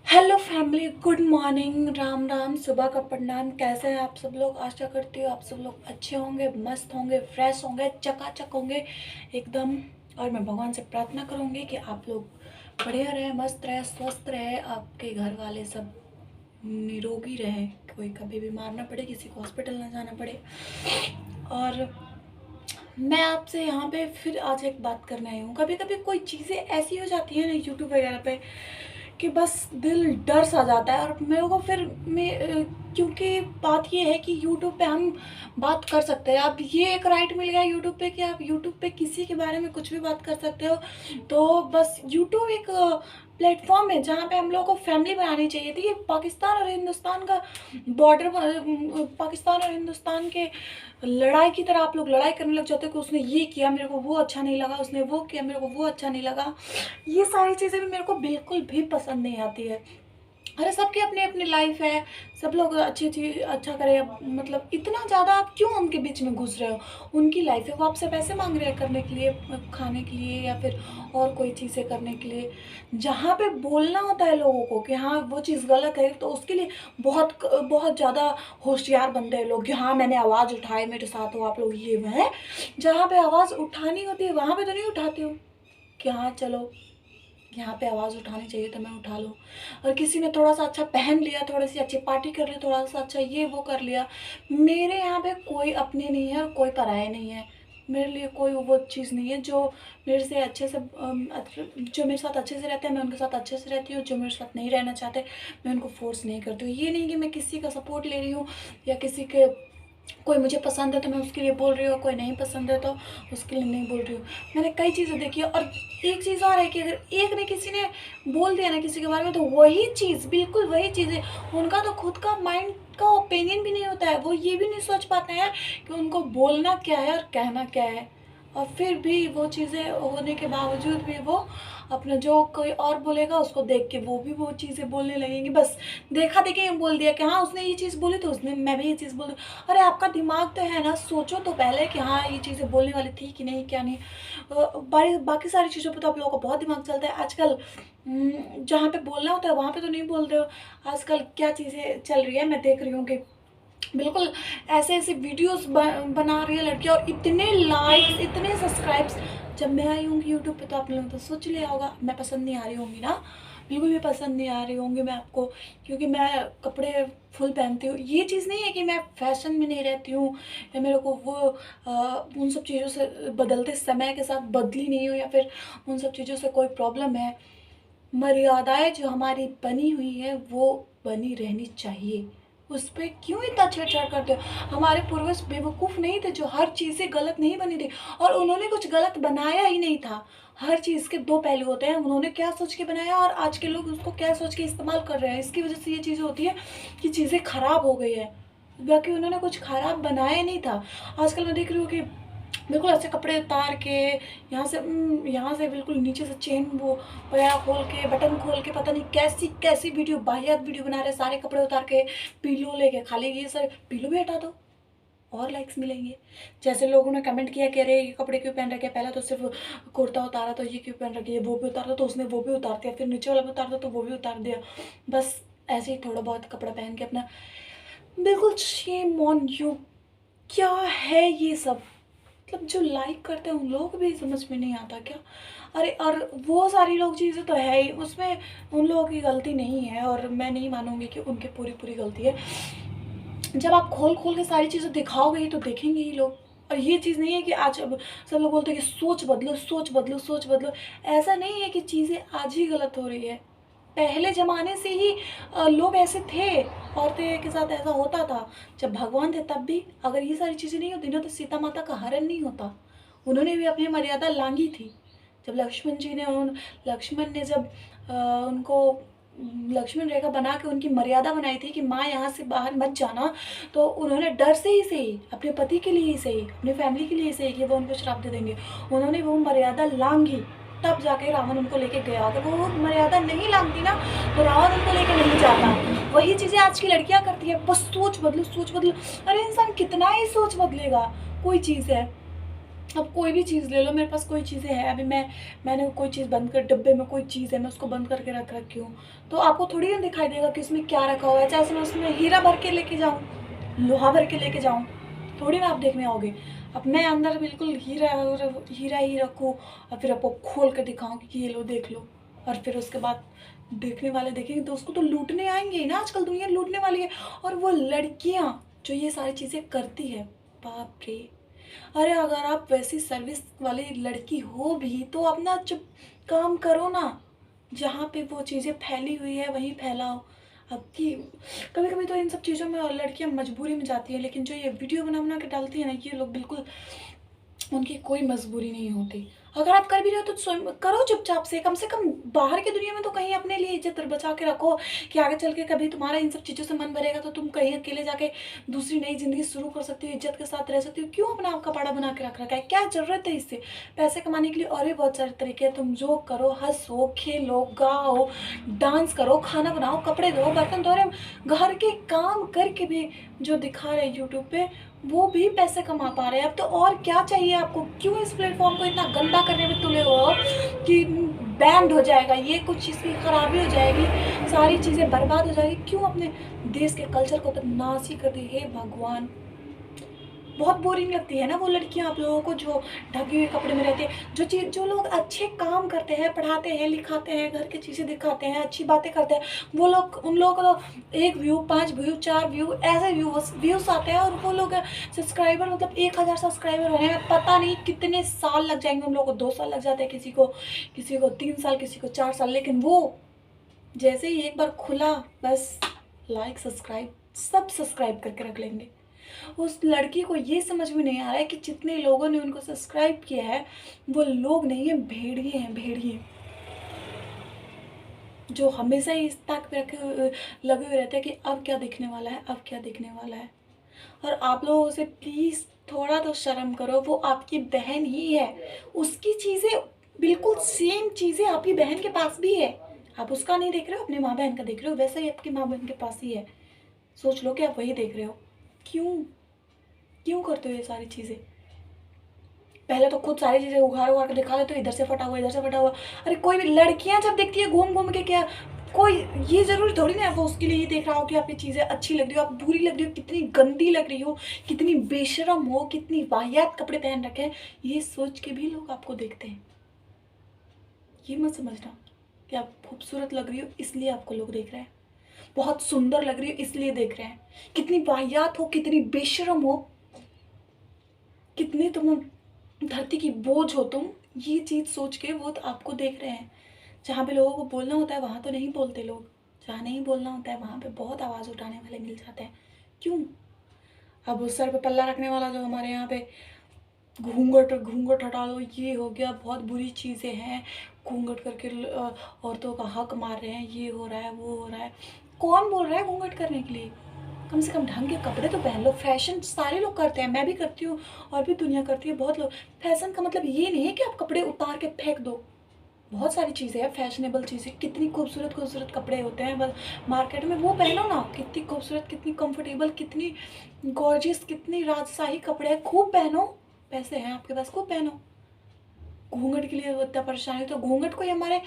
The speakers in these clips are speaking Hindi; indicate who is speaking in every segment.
Speaker 1: Hello family, good morning, Ram Ram, सुबह का प्रणाम। कैसे हैं आप सब लोग? आशा करती हूँ आप सब लोग अच्छे होंगे, मस्त होंगे, फ्रेश होंगे, चकाचक होंगे एकदम। और मैं भगवान से प्रार्थना करूँगी कि आप लोग बढ़िया रहे, मस्त रहे, स्वस्थ रहे, आपके घर वाले सब निरोगी रहे, कोई कभी बीमार ना पड़े, किसी को हॉस्पिटल ना जाना पड़े। और मैं आपसे यहाँ पे फिर आज एक बात करने आई हूँ। कभी कभी कोई चीज़ें ऐसी हो जाती है ना यूट्यूब वगैरह पे कि बस दिल डर सा जाता है। और मेरे को फिर क्योंकि बात ये है कि यूट्यूब पे हम बात कर सकते हैं। अब ये एक राइट मिल गया यूट्यूब पे कि आप यूट्यूब पे किसी के बारे में कुछ भी बात कर सकते हो। तो बस यूट्यूब एक प्लेटफॉर्म है जहाँ पे हम लोग को फैमिली बनानी चाहिए थी। ये पाकिस्तान और हिंदुस्तान का बॉर्डर, पाकिस्तान और हिंदुस्तान के लड़ाई की तरह आप लोग लड़ाई करने लग जाते हो कि उसने ये किया, मेरे को वो अच्छा नहीं लगा, उसने वो किया, मेरे को वो अच्छा नहीं लगा। ये सारी चीज़ें भी मेरे को बिल्कुल भी पसंद नहीं आती है। अरे सबकी अपनी अपनी लाइफ है, सब लोग अच्छी चीज अच्छा करे। मतलब इतना ज़्यादा आप क्यों उनके बीच में घुस रहे हो? उनकी लाइफ है, वो आपसे पैसे मांग रहे हैं करने के लिए, खाने के लिए या फिर और कोई चीज़ें करने के लिए। जहाँ पे बोलना होता है लोगों को कि हाँ वो चीज़ गलत है, तो उसके लिए बहुत बहुत ज़्यादा होशियार बनते हैं लोग कि हाँ मैंने आवाज़ उठाई, मेरे साथ हो आप लोग, ये वह है। जहाँ पे आवाज़ उठानी होती है वहाँ पे तो नहीं उठाते हो कि हाँ चलो यहाँ पे आवाज़ उठानी चाहिए तो मैं उठा लूँ। और किसी ने थोड़ा सा अच्छा पहन लिया, थोड़ी सी अच्छी पार्टी कर ली, थोड़ा सा अच्छा ये वो कर लिया। मेरे यहाँ पे कोई अपने नहीं है और कोई पराये नहीं है। मेरे लिए कोई वो चीज़ नहीं है। जो मेरे से अच्छे से जो मेरे साथ अच्छे से रहते हैं मैं उनके साथ अच्छे से रहती हूँ। जो मेरे साथ नहीं रहना चाहते मैं उनको फोर्स नहीं करती हूँ। ये नहीं कि मैं किसी का सपोर्ट ले रही हूँ या किसी के, कोई मुझे पसंद है तो मैं उसके लिए बोल रही हूँ, कोई नहीं पसंद है तो उसके लिए नहीं बोल रही हूँ। मैंने कई चीज़ें देखी है। और एक चीज़ और है कि अगर एक ने किसी ने बोल दिया ना किसी के बारे में, तो वही चीज़, बिल्कुल वही चीज़ है, उनका तो खुद का माइंड का ओपिनियन भी नहीं होता है। वो ये भी नहीं सोच पाते हैं कि उनको बोलना क्या है और कहना क्या है। और फिर भी वो चीज़ें होने के बावजूद भी वो अपना जो कोई और बोलेगा उसको देख के वो भी वो चीज़ें बोलने लगेंगे। बस देखा देखी बोल दिया कि हाँ उसने ये चीज़ बोली तो उसने मैं भी ये चीज़ बोल दूँ। अरे आपका दिमाग तो है ना, सोचो तो पहले कि हाँ ये चीज़ें बोलने वाली थी कि नहीं, क्या नहीं। बाकी सारी चीज़ों पे तो आप लोगों को बहुत दिमाग चलता है आजकल। जहाँ पे बोलना होता है वहाँ पे तो नहीं बोलते हो। आजकल क्या चीज़ें चल रही है मैं देख रही हूँ कि बिल्कुल ऐसे ऐसे वीडियोस बना रही है लड़कियाँ और इतने लाइक्स, इतने सब्सक्राइब्स। जब मैं आई होंगी यूट्यूब पे तो आप लोगों ने तो सोच लिया होगा मैं पसंद नहीं आ रही होंगी ना, बिल्कुल भी पसंद नहीं आ रही होंगी मैं आपको, क्योंकि मैं कपड़े फुल पहनती हूँ। ये चीज़ नहीं है कि मैं फैशन में नहीं रहती हूँ या मेरे को वो उन सब चीज़ों से बदलते समय के साथ बदली नहीं हूँ या फिर उन सब चीज़ों से कोई प्रॉब्लम है। मर्यादाएं जो हमारी बनी हुई है वो बनी रहनी चाहिए। उस पर क्यों इतना छेड़छाड़ करते हो? हमारे पूर्वज बेवकूफ़ नहीं थे जो हर चीज़ें गलत नहीं बनी थी। और उन्होंने कुछ गलत बनाया ही नहीं था। हर चीज़ के दो पहलू होते हैं, उन्होंने क्या सोच के बनाया और आज के लोग उसको क्या सोच के इस्तेमाल कर रहे हैं। इसकी वजह से ये चीज़ होती है कि चीज़ें खराब हो गई है, बाकी उन्होंने कुछ खराब बनाया नहीं था। आजकल मैं देख रही हूँ कि बिल्कुल ऐसे कपड़े उतार के यहाँ से बिल्कुल नीचे से चेन वो वगैरह खोल के, बटन खोल के, पता नहीं कैसी कैसी वीडियो, वाहियात वीडियो बना रहे हैं। सारे कपड़े उतार के पीलो लेके, खाली ये सारे पीलो भी हटा दो और लाइक्स मिलेंगे। जैसे लोगों ने कमेंट किया कि अरे ये कपड़े क्यों पहन रखे, पहले तो सिर्फ कुर्ता उतारा तो ये क्यों पहन रखी है, वो भी उतारा तो उसने वो भी उतार दिया, फिर नीचे वाला भी उतार दो तो वो भी उतार दिया। बस ऐसे ही थोड़ा बहुत कपड़ा पहन के अपना, बिल्कुल शेम ऑन यू। क्या है ये सब? मतलब जो लाइक करते हैं उन लोगों को भी समझ में नहीं आता क्या? अरे और वो सारी लोग चीज़ें तो है ही, उसमें उन लोगों की गलती नहीं है और मैं नहीं मानूंगी कि उनकी पूरी पूरी गलती है। जब आप खोल खोल के सारी चीज़ें दिखाओगे ही तो देखेंगे ही लोग। और ये चीज़ नहीं है कि आज अब सब लोग बोलते हैं कि सोच बदलो, सोच बदलो, सोच बदलो। ऐसा नहीं है कि चीज़ें आज ही गलत हो रही है। पहले ज़माने से ही लोग ऐसे थे, औरतें के साथ ऐसा होता था। जब भगवान थे तब भी अगर ये सारी चीज़ें नहीं होती ना तो सीता माता का हरण नहीं होता। उन्होंने भी अपनी मर्यादा लांघी थी। जब लक्ष्मण ने जब उनको लक्ष्मण रेखा बना के उनकी मर्यादा बनाई थी कि माँ यहाँ से बाहर मत जाना, तो उन्होंने डर से ही सही, अपने पति के लिए ही सही, अपनी फैमिली के लिए ही सही कि वो उनको श्राप दे देंगे, उन्होंने वो मर्यादा लांघी। तब जाके रावण उनको लेके गया। अगर वो मर्यादा नहीं लांघती ना तो रावण उनको लेके नहीं जाता। वही चीज़ें आज की लड़कियां करती है, बस सोच बदलो, सोच बदलो। अरे इंसान कितना ही सोच बदलेगा? कोई चीज़ है अब कोई भी चीज़ ले लो, मेरे पास कोई चीज़ें हैं, अभी मैंने कोई चीज़ बंद कर, डिब्बे में कोई चीज़ है, मैं उसको बंद करके रख रखी हूँ, तो आपको थोड़ी ना दिखाई देगा कि उसमें क्या रखा हुआ है। चाहे मैं उसमें हीरा भर के लेके जाऊँ, लोहा भर के लेके जाऊँ, थोड़ी ना आप देखने आओगे। अब मैं अंदर बिल्कुल हीरा हीरा ही रखूँ और फिर आपको खोल के दिखाऊँ कि ये लो, देख लो, और फिर उसके बाद देखने वाले देखेंगे तो उसको तो लूटने आएंगे ही ना। आजकल दुनिया लूटने वाली है। और वो लड़कियाँ जो ये सारी चीज़ें करती है, बाप रे। अरे अगर आप वैसी सर्विस वाली लड़की हो भी तो अपना चुप काम करो ना, जहाँ पे वो चीज़ें फैली हुई है वहीं फैलाओ। अब की कभी कभी तो इन सब चीज़ों में लड़कियां मजबूरी में जाती है, लेकिन जो ये वीडियो बना बना के डालती है ना, ये लोग बिल्कुल, उनकी कोई मजबूरी नहीं होती। अगर आप कर भी रहे हो तो स्वयं करो चुपचाप से कम बाहर की दुनिया में तो कहीं अपने लिए इज्जत बचा के रखो, कि आगे चल के कभी तुम्हारा इन सब चीज़ों से मन भरेगा तो तुम कहीं अकेले जाके दूसरी नई जिंदगी शुरू कर सकती हो, इज्जत के साथ रह सकती हो। क्यों अपना आप कपड़ा बना के रख रखा है, क्या जरूरत है इससे। पैसे कमाने के लिए और भी बहुत सारे तरीके हैं, तुम जो करो, हंसो, खेलो, गाओ, डांस करो, खाना बनाओ, कपड़े धो, बर्तन धो रहे, घर के काम करके भी जो दिखा रहे यूट्यूब पे, वो भी पैसे कमा पा रहे हैं। अब तो और क्या चाहिए आपको। क्यों इस प्लेटफॉर्म को इतना गंदा करने में तुले हो कि बैंड हो जाएगा, ये कुछ चीज़ की खराबी हो जाएगी, सारी चीज़ें बर्बाद हो जाएगी। क्यों अपने देश के कल्चर को तो नाश ही कर दी। हे भगवान, बहुत बोरिंग लगती है ना वो लड़कियां आप लोगों को जो ढके हुए कपड़े में रहती है। जो लोग अच्छे काम करते हैं, पढ़ाते हैं, लिखाते हैं, घर की चीज़ें दिखाते हैं, अच्छी बातें करते हैं, वो लोग, उन लोगों को तो 1 व्यू, 5 व्यू, 4 व्यू, ऐसे व्यूज़ आते हैं। और वो लोग सब्सक्राइबर, मतलब 1000 सब्सक्राइबर होने में पता नहीं कितने साल लग जाएंगे। उन लोगों को 2 साल लग जाते हैं, किसी को 3 साल, किसी को 4 साल। लेकिन वो जैसे ही एक बार खुला, बस लाइक, सब्सक्राइब, सब सब्सक्राइब करके रख लेंगे। उस लड़की को ये समझ में नहीं आ रहा है कि जितने लोगों ने उनको सब्सक्राइब किया है वो लोग नहीं है, भेड़िए हैं, भेड़िए, जो हमेशा ही इस ताक पे लगे हुए रहते हैं कि अब क्या दिखने वाला है, अब क्या दिखने वाला है। और आप लोगों से प्लीज़ थोड़ा तो शर्म करो, वो आपकी बहन ही है, उसकी चीज़ें बिल्कुल सेम चीज़ें आपकी बहन के पास भी है। आप उसका नहीं देख रहे हो, अपने माँ बहन का देख रहे हो, वैसा ही आपकी माँ बहन के पास ही है। सोच लो कि आप वही देख रहे हो। क्यों क्यों करते हो ये सारी चीज़ें। पहले तो खुद सारी चीज़ें उघाड़ उघाड़ के दिखा देते हो, इधर से फटा हुआ, इधर से फटा हुआ। अरे कोई भी लड़कियां जब देखती है घूम घूम के, क्या कोई ये जरूरी थोड़ी ना है वो उसके लिए ही देख रहा हो कि आपकी चीज़ें अच्छी लग रही हो, आप बुरी लग रही हो, कितनी गंदी लग रही हो, कितनी बेशरम हो, कितनी वाहियात कपड़े पहन रखे हैं, ये सोच के भी लोग आपको देखते हैं। ये मत समझना कि आप खूबसूरत लग रही हो इसलिए आपको लोग देख रहे हैं, बहुत सुंदर लग रही हो इसलिए देख रहे हैं। कितनी वाहियात हो, कितनी बेशरम हो, कितनी तुम धरती की बोझ हो तुम, ये चीज़ सोच के वो तो आपको देख रहे हैं। जहाँ पे लोगों को बोलना होता है वहाँ तो नहीं बोलते लोग, जहाँ नहीं बोलना होता है वहाँ पे बहुत आवाज़ उठाने वाले मिल जाते हैं। क्यों। अब उस सर पे पल्ला रखने वाला जो हमारे यहाँ पे घूंघट घूंघट हटा दो, ये हो गया, बहुत बुरी चीज़ें हैं, घूंघट करके औरतों का हक मार रहे हैं, ये हो रहा है, वो हो रहा है। कौन बोल रहा है घूंघट करने के लिए। कम से कम ढंग के कपड़े तो पहन लो। फैशन सारे लोग करते हैं, मैं भी करती हूँ, और भी दुनिया करती है, बहुत लोग। फैशन का मतलब ये नहीं है कि आप कपड़े उतार के फेंक दो। बहुत सारी चीज़ें हैं फैशनेबल चीज़ें, कितनी खूबसूरत खूबसूरत कपड़े होते हैं बस मार्केट में, वो पहनो ना। कितनी खूबसूरत, कितनी कंफर्टेबल, कितनी गॉर्जियस, कितनी राजशाही कपड़े हैं, खूब पहनो। पैसे हैं आपके पास, खूब पहनो। घूंघट के लिए इतना परेशानी, तो घूंघट कोई हमारे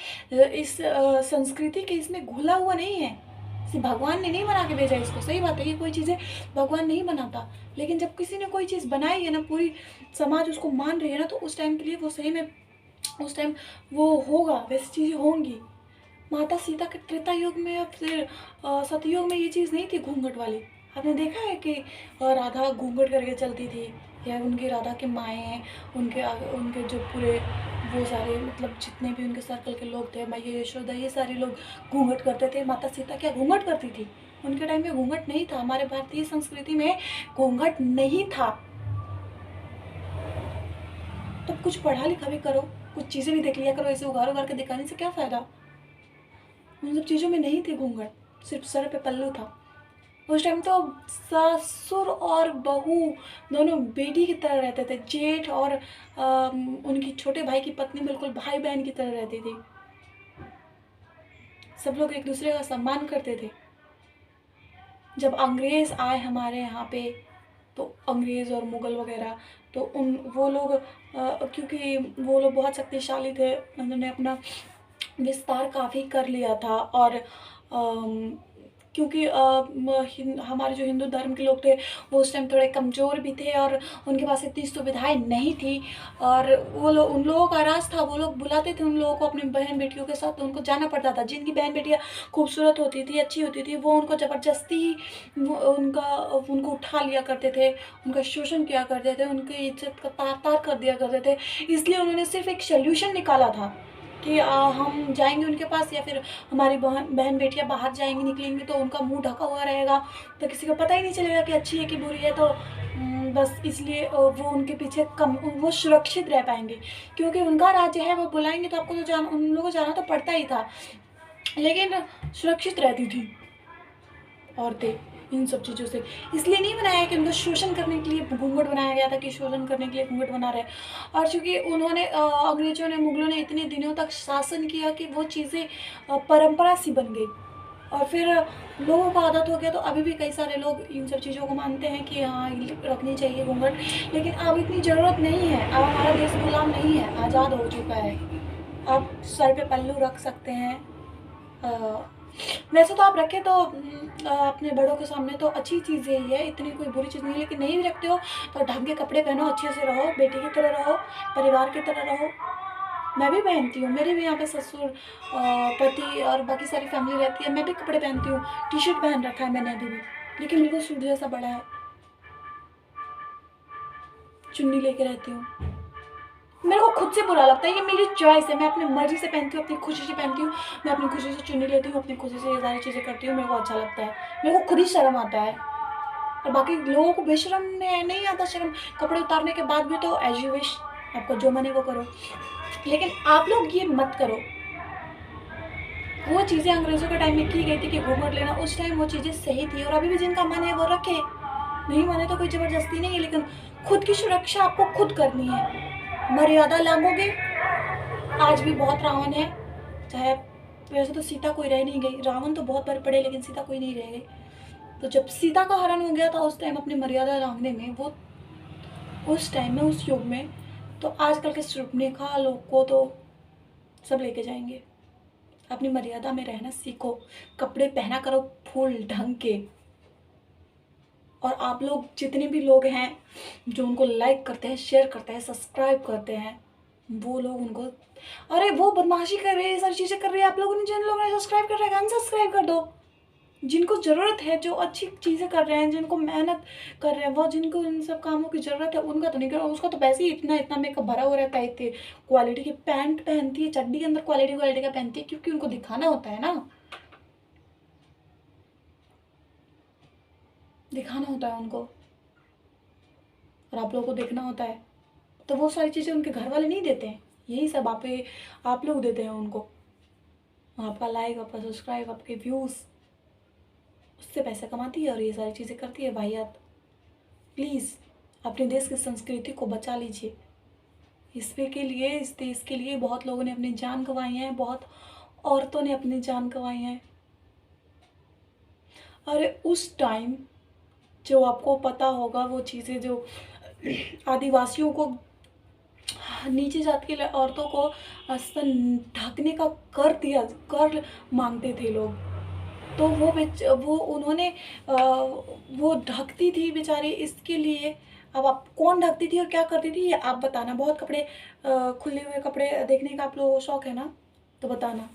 Speaker 1: इस संस्कृति के इसमें घुला हुआ नहीं है। इसे भगवान ने नहीं बना के भेजा इसको। सही बात है, ये कोई चीज़ें भगवान नहीं बनाता, लेकिन जब किसी ने कोई चीज़ बनाई है ना, पूरी समाज उसको मान रही है ना, तो उस टाइम के लिए वो सही में, उस टाइम वो होगा, वैसी चीज़ें होंगी। माता सीता के त्रेता युग में या फिर सतयुग में ये चीज़ नहीं थी घूंघट वाली। आपने देखा है कि राधा घूंघट करके चलती थी, या उनकी राधा के माएँ हैं, उनके जो पूरे वो सारे, मतलब जितने भी उनके सर्कल के लोग थे, मैया यशोदा, ये सारे लोग घूंघट करते थे। माता सीता क्या घूंघट करती थी? उनके टाइम में घूंघट नहीं था। हमारे भारतीय संस्कृति में घूंघट नहीं था। तो कुछ पढ़ा लिखा भी करो, कुछ चीज़ें भी देख लिया करो। ऐसे उघाड़ उघाड़ के दिखाने से क्या फ़ायदा। उन सब चीज़ों में नहीं थे घूंघट, सिर्फ सर पे पल्लू था। उस टाइम तो ससुर और बहू दोनों बेटी की तरह रहते थे। जेठ और उनकी छोटे भाई की पत्नी बिल्कुल भाई बहन की तरह रहती थी। सब लोग एक दूसरे का सम्मान करते थे। जब अंग्रेज़ आए हमारे यहाँ पे तो अंग्रेज़ और मुग़ल वगैरह, तो वो लोग क्योंकि वो लोग बहुत शक्तिशाली थे, उन्होंने अपना विस्तार काफ़ी कर लिया था। और क्योंकि हमारे जो हिंदू धर्म के लोग थे वो उस टाइम थोड़े कमज़ोर भी थे और उनके पास इतनी सुविधाएं नहीं थी। और वो लोग, उन लोगों का राज था, वो लोग बुलाते थे उन लोगों को अपनी बहन बेटियों के साथ, तो उनको जाना पड़ता था। जिनकी बहन बेटियां खूबसूरत होती थी, अच्छी होती थी, वो उनको ज़बरदस्ती उनको उठा लिया करते थे, उनका शोषण किया करते थे, उनकी इज्जत का तार तार कर दिया करते थे। इसलिए उन्होंने सिर्फ एक सोल्यूशन निकाला था कि हम जाएंगे उनके पास, या फिर हमारी बहन बेटियां बाहर जाएंगी, निकलेंगी तो उनका मुंह ढका हुआ रहेगा, तो किसी को पता ही नहीं चलेगा कि अच्छी है कि बुरी है। तो बस इसलिए वो उनके पीछे वो सुरक्षित रह पाएंगे, क्योंकि उनका राज्य है, वो बुलाएंगे तो आपको तो उन लोगों को जाना तो पड़ता ही था, लेकिन सुरक्षित रहती थी औरतें इन सब चीज़ों से। इसलिए नहीं बनाया कि उनको शोषण करने के लिए घूंघट बनाया गया था कि शोषण करने के लिए घूंघट बना रहे। और चूँकि उन्होंने अंग्रेज़ों ने, मुग़लों ने इतने दिनों तक शासन किया कि वो चीज़ें परंपरा सी बन गई, और फिर लोगों को आदत हो गया। तो अभी भी कई सारे लोग इन सब चीज़ों को मानते हैं कि हाँ रखनी चाहिए घूंघट, लेकिन अब इतनी ज़रूरत नहीं है। अब हमारा देश गुलाम नहीं है, आज़ाद हो चुका है। आप सर पे पल्लू रख सकते हैं। वैसे तो आप रखें तो अपने बड़ों के सामने तो अच्छी चीज़ यही है, इतनी कोई बुरी चीज़ नहीं है। लेकिन नहीं भी रखते हो तो ढंग के कपड़े पहनो, अच्छे से रहो, बेटी की तरह रहो, परिवार की तरह रहो। मैं भी पहनती हूँ, मेरे भी यहाँ पे ससुर, पति और बाकी सारी फैमिली रहती है, मैं भी कपड़े पहनती हूँ। टी शर्ट पहन रखा है मैंने अभी भी, लेकिन बिल्कुल सूट जैसा बड़ा है। चुन्नी लेके रहती हूँ, मेरे को खुद से बुरा लगता है, ये मेरी चॉइस है, मैं अपनी मर्जी से पहनती हूँ, अपनी खुशी से पहनती हूँ, मैं अपनी खुशी से चुन्नी लेती हूँ, अपनी खुशी से ये सारी चीज़ें करती हूँ, मेरे को अच्छा लगता है, मेरे को खुद ही शर्म आता है। और बाकी लोगों को बेशर्म नहीं आता शर्म, कपड़े उतारने के बाद भी तो एज यू विश, आपको जो मने वो करो, लेकिन आप लोग ये मत करो। वो चीज़ें अंग्रेज़ों के टाइम में की गई थी कि घूंघट लेना, उस टाइम वो चीज़ें सही थी, और अभी भी जिनका मन है वो रखे, नहीं माने तो कोई ज़बरदस्ती नहीं है, लेकिन खुद की सुरक्षा आपको खुद करनी है। मर्यादा लांघोगे, आज भी बहुत रावण है, चाहे वैसे तो सीता कोई रह नहीं गई, रावण तो बहुत बार पड़े लेकिन सीता कोई नहीं रह गई। तो जब सीता का हरण हो गया था उस टाइम अपनी मर्यादा लांघने में, वो उस टाइम में, उस युग में, तो आजकल के शूर्पणखा लोग को तो सब लेके जाएंगे। अपनी मर्यादा में रहना सीखो, कपड़े पहना करो फुल ढंग के। और आप लोग जितने भी लोग हैं जो उनको लाइक करते हैं, शेयर करते हैं, सब्सक्राइब करते हैं, वो लोग उनको, अरे वो बदमाशी कर रहे हैं, ये सारी चीज़ें कर रहे हैं, आप लोगों ने, जिन लोगों ने सब्सक्राइब कर रहे हैं अनसब्सक्राइब कर दो। जिनको ज़रूरत है, जो अच्छी चीज़ें कर रहे हैं, जिनको मेहनत कर रहे हैं, वो जिनको इन सब कामों की ज़रूरत है, उनका तो नहीं करो। उसका तो वैसे ही इतना इतना मेकअप भरा हुआ रहता है, इतने क्वालिटी की पैंट पहनती है, चड्डी के अंदर क्वालिटी का पहनती है, क्योंकि उनको दिखाना होता है ना, दिखाना होता है उनको, और आप लोगों को देखना होता है। तो वो सारी चीज़ें उनके घर वाले नहीं देते हैं, यही सब आप लोग देते हैं उनको। आपका लाइक, आपका सब्सक्राइब, आपके व्यूज़, उससे पैसा कमाती है और ये सारी चीज़ें करती है वाहियात। प्लीज़ अपने देश की संस्कृति को बचा लीजिए। इसके लिए, इस देश के लिए बहुत लोगों ने अपनी जान गंवाई है, बहुत औरतों ने अपनी जान गंवाई है। अरे उस टाइम जो आपको पता होगा, वो चीज़ें जो आदिवासियों को, नीचे जाति की औरतों को स्तन ढकने का कर मांगते थे लोग, तो वो उन्होंने वो ढकती थी बेचारी, इसके लिए। अब आप कौन ढकती थी और क्या करती थी ये आप बताना। बहुत कपड़े, खुले हुए कपड़े देखने का आप लोगों को शौक है ना, तो बताना।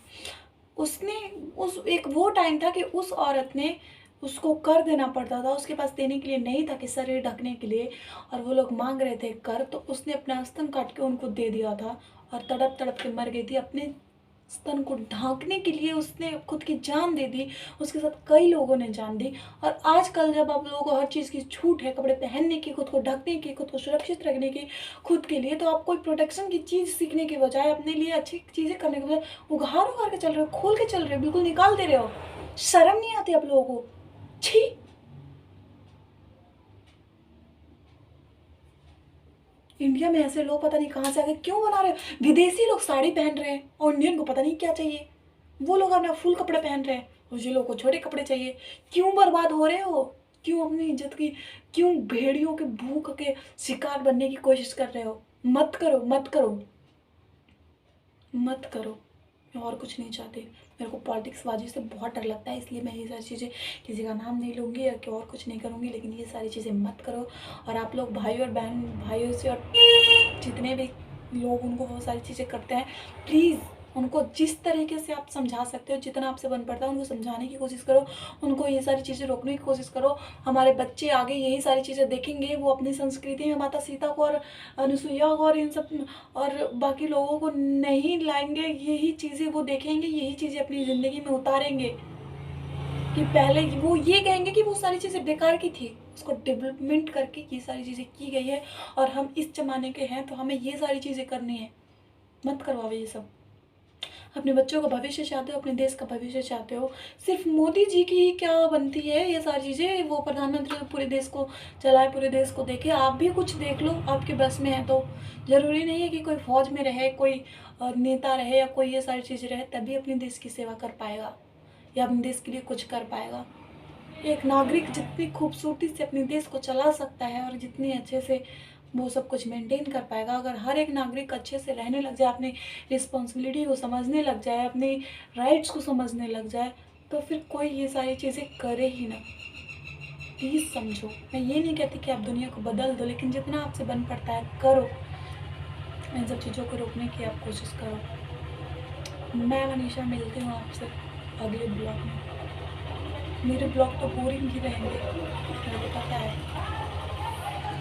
Speaker 1: उसने उस एक वो टाइम था कि उस औरत ने, उसको कर देना पड़ता था, उसके पास देने के लिए नहीं था कि शरीर ढकने के लिए, और वो लोग मांग रहे थे कर, तो उसने अपना स्तन काट के उनको दे दिया था, और तड़प तड़प के मर गई थी। अपने स्तन को ढांकने के लिए उसने खुद की जान दे दी, उसके साथ कई लोगों ने जान दी। और आजकल जब आप लोगों को हर चीज़ की छूट है, कपड़े पहनने की, खुद को ढकने की, खुद को सुरक्षित रखने की, खुद के लिए, तो आप कोई प्रोटेक्शन की चीज़ सीखने के बजाय, अपने लिए अच्छी चीज़ें करने के बजाय उघार उघार के चल रहे हो, खोल के चल रहे हो, बिल्कुल निकाल दे रहे हो। शर्म नहीं आती आप लोगों को? छी। इंडिया में ऐसे लोग पता नहीं कहाँ से आके क्यों बना रहे हो। विदेशी लोग साड़ी पहन रहे हैं और इंडियन को पता नहीं क्या चाहिए, वो लोग अपना फुल कपड़े पहन रहे हैं और ये लोग को छोटे कपड़े चाहिए। क्यों बर्बाद हो रहे हो? क्यों अपनी इज्जत की, क्यों भेड़ियों के भूख के शिकार बनने की कोशिश कर रहे हो? मत करो, मत करो, मत करो। मैं और कुछ नहीं चाहती। मेरे को पॉलिटिक्स बाजी से बहुत डर लगता है, इसलिए मैं ये सारी चीज़ें, किसी का नाम नहीं लूँगी या कि और कुछ नहीं करूँगी, लेकिन ये सारी चीज़ें मत करो। और आप लोग भाई और बहन, भाइयों से और जितने भी लोग उनको वो सारी चीज़ें करते हैं, प्लीज़ उनको जिस तरीके से आप समझा सकते हो, जितना आपसे बन पड़ता है उनको समझाने की कोशिश करो, उनको ये सारी चीज़ें रोकने की कोशिश करो। हमारे बच्चे आगे यही सारी चीज़ें देखेंगे, वो अपनी संस्कृति में माता सीता को और अनुसुईया को और इन सब और बाकी लोगों को नहीं लाएंगे। यही चीज़ें वो देखेंगे, यही चीज़ें अपनी ज़िंदगी में उतारेंगे कि पहले वो ये कहेंगे कि वो सारी चीज़ें बेकार की थी, उसको डेवलपमेंट करके ये सारी चीज़ें की गई है और हम इस ज़माने के हैं तो हमें ये सारी चीज़ें करनी है। मत करवाओ ये सब। अपने बच्चों का भविष्य चाहते हो, अपने देश का भविष्य चाहते हो, सिर्फ मोदी जी की क्या बनती है ये सारी चीज़ें? वो प्रधानमंत्री तो पूरे देश को चलाए, पूरे देश को देखे। आप भी कुछ देख लो, आपके बस में है तो। ज़रूरी नहीं है कि कोई फौज में रहे, कोई नेता रहे या कोई ये सारी चीज़ें रहे तभी अपने देश की सेवा कर पाएगा या अपने देश के लिए कुछ कर पाएगा। एक नागरिक जितनी खूबसूरती से अपने देश को चला सकता है और जितनी अच्छे से वो सब कुछ मेंटेन कर पाएगा, अगर हर एक नागरिक अच्छे से रहने लग जाए, अपनी रिस्पॉन्सिबिलिटी को समझने लग जाए, अपनी राइट्स को समझने लग जाए, तो फिर कोई ये सारी चीज़ें करे ही ना। प्लीज़ समझो। मैं ये नहीं कहती कि आप दुनिया को बदल दो, लेकिन जितना आपसे बन पड़ता है करो। इन सब चीज़ों को रोकने की आप कोशिश करो। मैं मनीषा मिलती हूँ आपसे अगले ब्लॉग में। मेरे ब्लॉग तो बोरिंग ही रहेंगे, मुझे पता है।